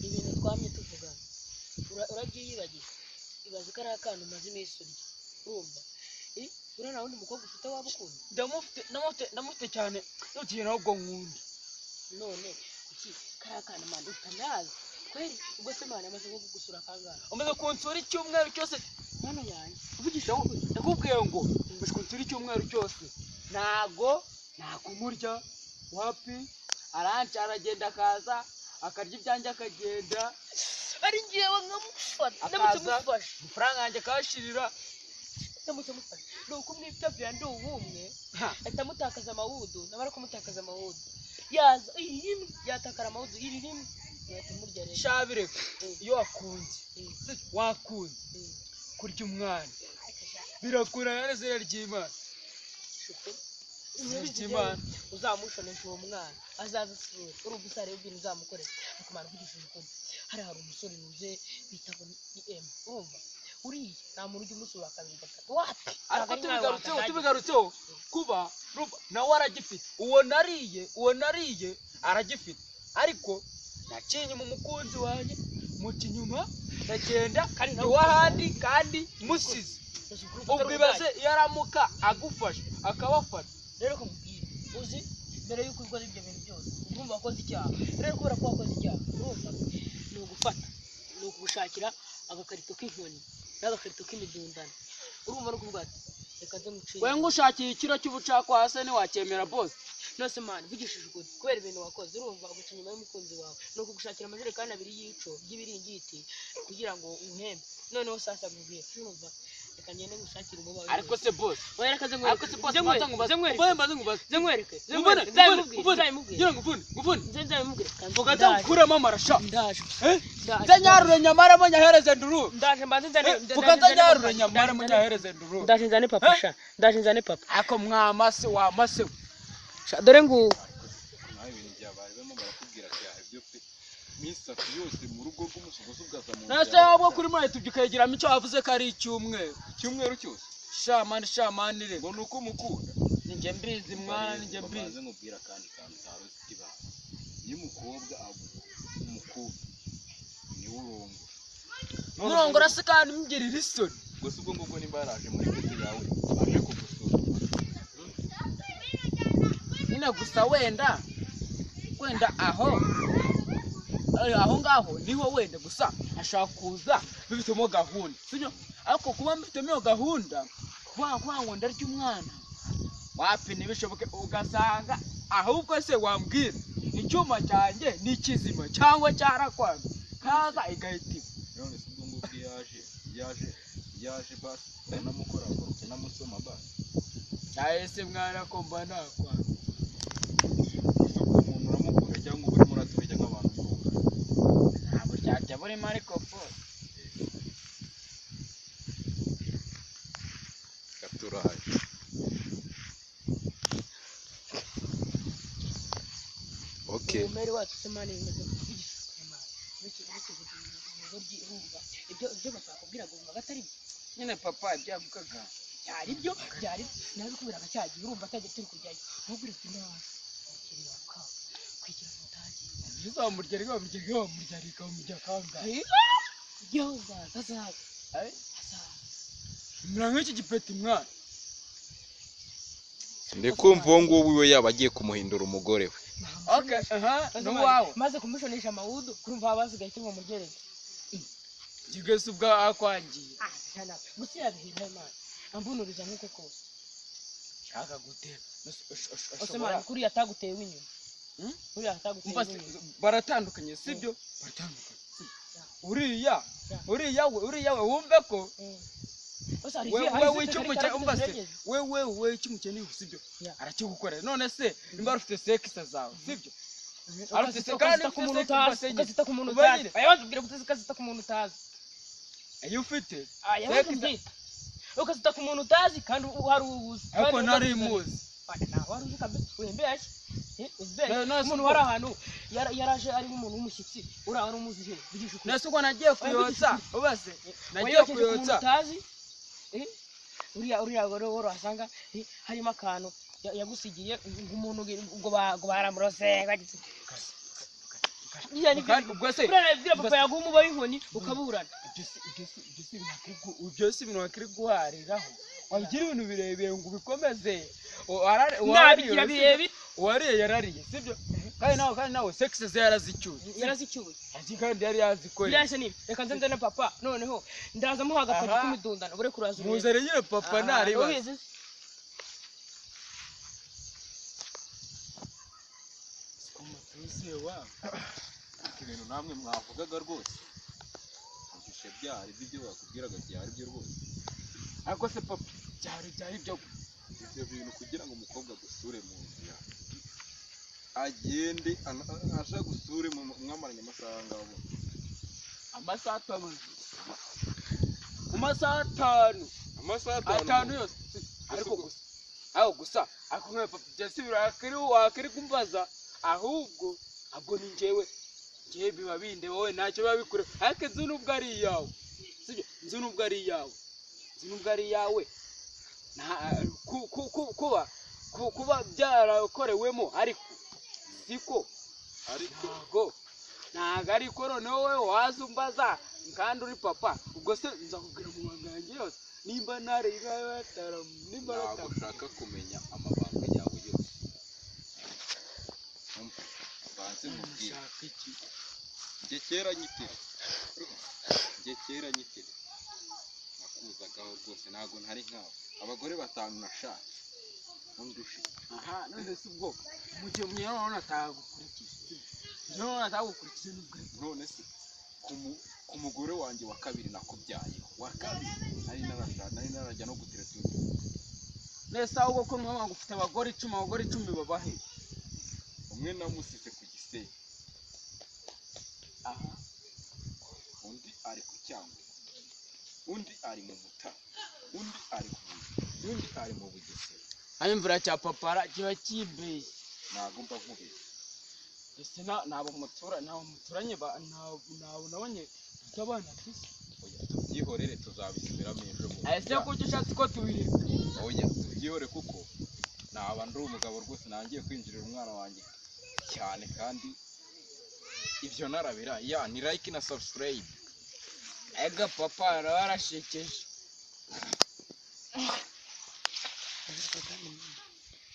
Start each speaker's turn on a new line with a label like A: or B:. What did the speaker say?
A: ibintu twamye tuvugana urabyiyibagiye ibaze ko ari akantu maze iminsi urya urumva ura na wundi mukobwa ufite waba ukunda
B: ndamufite cyane n'ugiye nawe ubwo nkunda
A: none iki kari akantu mani utanazi kweri ubwo se mani amaze kugusura kangahe
B: umaze kunsura icyumweru cyose
A: mwana yanjye
B: uvugisha ndakubwiye ngo umaze kunsura icyumweru cyose ntago nakumurya wapi aranca aragenda akaza akarya ibyanjye akagenda
A: ari ngewe nkamufata
B: ndamufasha amafaranga yanjye akashirira
A: ndamufasha nuko umwitavye ndi ubumwe atamutakaza amawudu nabara kumutakaza amawudu yaza iri yatakara amawudu iri rimwe yatumurya rero
B: shabire iyo wakunze kurya umwana birakura yanezera ry'Imana
A: uzamushonesha uwo mwana azaza asura urumva usare ubwira uzamukorera akamara kugishije ukuri hari umusore uje bita ngo EM urumva uriye nta muntu ujya umusura kabiri gatatu wapi
B: ariko tubigarutseho kuba nawe aragifite uwo nariye aragifite ariko nacinye mu mukunzi wanjye muca inyuma ndagenda iwahandi kandi musize ubwo ibaze yaramuka agufasha akabafata
A: rero kumubwira uzi mbere yuko ukora ibyo bintu byose urumva wakoze icyaha rero kubera ko wakoze icyaha urumva ni ugufata ni ukugushakira agakarito k'inkoni n'agakarito k'imidundano urumva no kuvuga ati reka nze muciye
B: we ngushakiye ikiro cy'ubucakwase ntiwacyemera bose
A: nose mani vugishije ukuri kubera ibintu wakoze urumva guca inyuma y'umukunzi wawe no kugushakira amajerekani abiri y'ico by'ibiringiti kugira ngo uhembe noneho sasa mubwira urumva reka ngende ngushakira umuba
B: ariko se boss
A: oya reka
B: ariko se boss
A: nzamwereke
B: vuga nzakuramo amarasha nzanyarure nyamara munyahereze nduru vuga nzanyarure nyamara munyahereze nduru
A: ndaje nzane papa sha ndaje nzane papa
B: ako mwamase wamase
A: dore ngo
C: nawe ibintu byabaye bamo barakubwira cyahe byo pe misatu yose mu rugo rw'umusogozo ugaza mu
B: nase wabwo kuri muri tubyikayigiramo icyo wavuze ko ari icyumweru cyose shamani re
C: ngo nuko umukunda
B: ninjye mbizi mwana ninjye mbizi
C: maze nkubwira kandi kantu taruzi kibana iyo umukobwa umukobwa ni
B: urongora se kandi mugirira isoni
C: gusa ubwo ngubwo nimba yaraje muri kete yawe aje kugusura
B: nyine gusa wenda aho ngaho niho wenda gusa ashaka kuza bifitemo gahunda sibyo ariko kuba mfitemo gahunda ngo ndarya umwana wapi nibishoboke ugasanga ahubwo se wambwira icyuma cyanjye ni kizima cyangwa cyarakwanze kaza igahita
C: none se ubwo ngubwo yaje basi namukora namusoma basi
B: cyahise mwana ko mba nakwanze
C: umuntu uramukura cyangwa uri muraturya nk'abantu
B: ntabwo cyajya buri mariko fo
C: gaturaje okay
A: umeri wacu semane bimaze kugishukema ibyo bakakubwira ngo umva gatari
B: nyine papa byavugaga
A: byari nabikubiraga cyagiye urumva atajya turi kujyayo ntubwire ati nawe ukiriya ka kwigira mutaji
B: bizamurya kangahe
A: yo zaza
B: muranga iki gipeti mwana
C: ndikumva uwo nguwo wiwe yaba agiye kumuhindura umugore we
B: okay n'uwawe
A: maze kumushonesha amawudu kurumva abasigaye kimwe mugereza
B: gigese ubwa akwangiye
A: cyana gusira bihira imana ambunuriza nkuko kose
B: shaka gutera
A: osemana kuri yataguteye winyuma kuri yataguteye winyuma
B: baratandukanye sibyo baratandukanye uriya we wumve ko wewe icyumuke ni sibyo arakigukorera none se nimba rufite sekisa zawe sibyo
A: arufite kandi ku muntu utazi ukazita ku muntu utazi ayababwira kutazikazita ku muntu utazi
B: ayo ufite
A: ukazita ku muntu utazi kandi uhari ubuzi
B: ariko nari muzi
A: wari uzi kabisa urembeye umuntu wari ahantu yaraje ari umuntu w'umushyitsi uriya wari umuzi he
B: nese ubwo nagiye kuyotsa ubaze nagiye kuyotsa
A: uriya wari wasanga harimo akantu yagusigiye umuntu ngo baramurose
B: ubwo se
A: urabwira papa yaguha umuba w'inkoni ukaburana
B: ibyo si ibintu wakiri guhariraho wabigira ibintu birebire ngo ubikomeze
A: nabigira birebire
B: uwariye yarariye sibyo kandi nawe sexe ze yarazicyuye kandi yari yazikora
A: birashye nibi reka nze na papa noneho ndaza muha agapaki k'imidundano bure kuraza
B: muzere nyine papa ntariba
C: ibintu namwe mwavugaga rwose ngishe byari byo bakubwiraga byari byo rwose
B: ariko se papa byari byo
C: ibyo bintu kugira ngo umukobwa gusure mu nzira agende aje gusure mwamaranye amasaha ngabo
B: amasaha 5
C: amasaha
B: 5 yose ariko gusa ariko nka papa byose wakiri kumbaza ahubwo abwo ni njyewe biba binde wowe ntacyo biba bikure ariko inzu nubwo ari iyawe sibyo inzu nubwo ari iyawe kuba byarakorewemo ariko siko ntago ariko noneho wowe waza umbaza kandi uri papa ubwo se nzakubwira mu mabanga yanjye yose nimba nari nimba
C: ntabwo ushaka kumenya amabanga yawe yose banze mubwire njye kera nyitire nakuzagaho rwose ntabwo ntari nkawe abagore 5 nashatse undushe
B: none se ubwo mu gihe umuntu atagukurikije
C: none se ku mugore wanjye wa kabiri nakubyayeho wa kabiri nari narajya no gutereta
B: nese ahubwo ko mama gufite abagore 10 babahe
C: umwe namusize ku Gisenyi undi ari ku Cyangugu undi ari mu Mutara undi ari mu Bugesera
B: ayo imvura cya papara kiba kimbeye
C: ntago mba nkubeye
B: ese nabo muturanye nabo nabonye abana twese
C: oya tubyihorere tuzabisubiramo ejo
B: ese kuki ushatse ko tubireka
C: oya tubyihore kuko naba ndi umugabo rwose nangiye kwinjirira umwana wanjye cyane kandi ibyo narabira ni like na subscribe
B: ega papa warashekeje